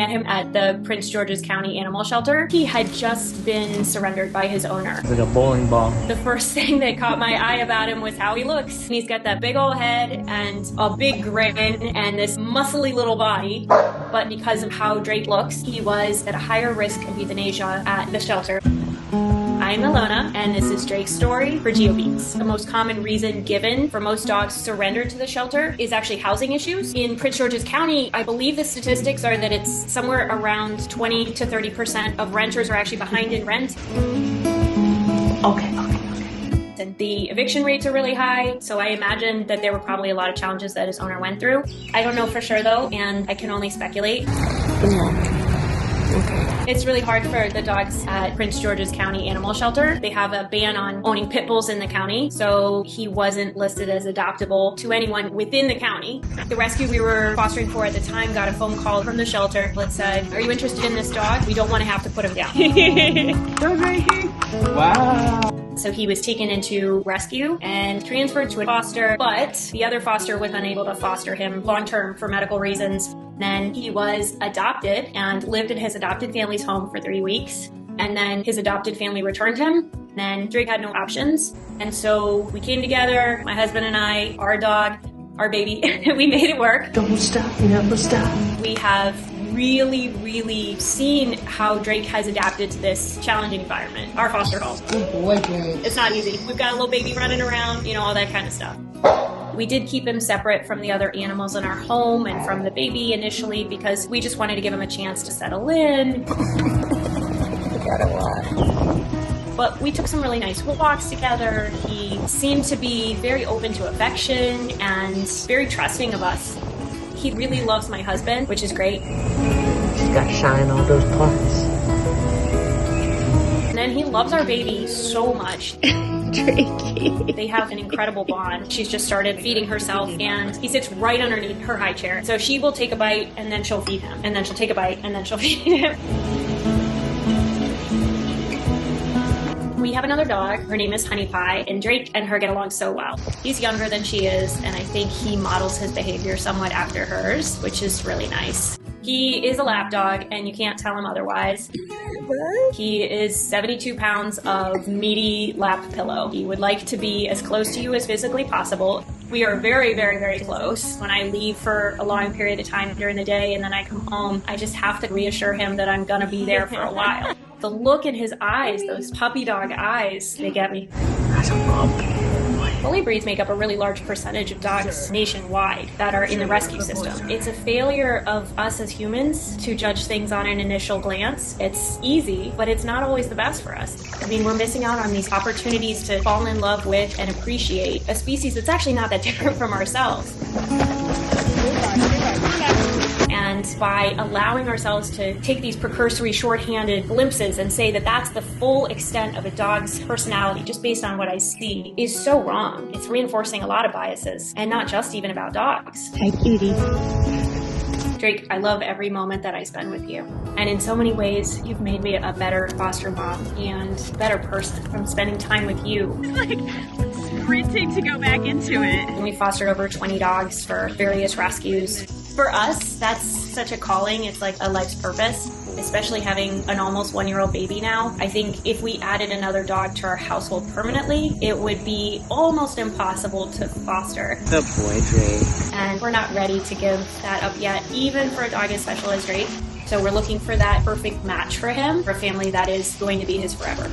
met him at the Prince George's County Animal Shelter. He had just been surrendered by his owner. It's like a bowling ball. The first thing that caught my eye about him was how he looks. He's got that big old head and a big grin and this muscly little body. But because of how Drake looks, he was at a higher risk of euthanasia at the shelter. I'm Alona, and this is Drake's story for GeoBeats. The most common reason given for most dogs surrendered to the shelter is actually housing issues. In Prince George's County, I believe the statistics are that it's somewhere around 20 to 30% of renters are actually behind in rent. Okay. And the eviction rates are really high, so I imagine that there were probably a lot of challenges that his owner went through. I don't know for sure though, and I can only speculate. It's really hard for the dogs at Prince George's County Animal Shelter. They have a ban on owning pit bulls in the county, so he wasn't listed as adoptable to anyone within the county. The rescue we were fostering for at the time got a phone call from the shelter that said, "Are you interested in this dog? We don't want to have to put him down." Wow. So he was taken into rescue and transferred to a foster, but the other foster was unable to foster him long-term for medical reasons. Then he was adopted and lived in his adopted family's home for 3 weeks. And then his adopted family returned him. Then Drake had no options. And so we came together, my husband and I, our dog, our baby, we made it work. Don't stop, never stop. We have really seen how Drake has adapted to this challenging environment, our foster home. Good boy, Drake. It's not easy. We've got a little baby running around, all that kind of stuff. We did keep him separate from the other animals in our home and from the baby initially because we just wanted to give him a chance to settle in. But we took some really nice walks together. He seemed to be very open to affection and very trusting of us. He really loves my husband, which is great. She's got shine all those parts. And then he loves our baby so much. Drakey. They have an incredible bond. She's just started feeding herself and he sits right underneath her high chair. So she will take a bite and then she'll feed him. And then she'll take a bite and then she'll feed him. We have another dog. Her name is Honey Pie, and Drake and her get along so well. He's younger than she is, and I think he models his behavior somewhat after hers, which is really nice. He is a lap dog, and you can't tell him otherwise. He is 72 pounds of meaty lap pillow. He would like to be as close to you as physically possible. We are very close. When I leave for a long period of time during the day and then I come home, I just have to reassure him that I'm gonna be there for a while. The look in his eyes, those puppy dog eyes, they get me. That's a good boy. Bully breeds make up a really large percentage of dogs nationwide that are in the rescue system. It's a failure of us as humans to judge things on an initial glance. It's easy, but it's not always the best for us. I mean, we're missing out on these opportunities to fall in love with and appreciate a species that's actually not that different from ourselves. And by allowing ourselves to take these precursory shorthanded glimpses and say that that's the full extent of a dog's personality just based on what I see is so wrong. It's reinforcing a lot of biases, and not just even about dogs. Hi, cutie. Drake, I love every moment that I spend with you. And in so many ways, you've made me a better foster mom and a better person from spending time with you. Like sprinting to go back into it. And we fostered over 20 dogs for various rescues. For us, that's such a calling. It's like a life's purpose, especially having an almost 1-year-old baby now. I think if we added another dog to our household permanently, it would be almost impossible to foster. Good boy, Drake. And we're not ready to give that up yet, even for a dog as special as Drake. So we're looking for that perfect match for him, for a family that is going to be his forever.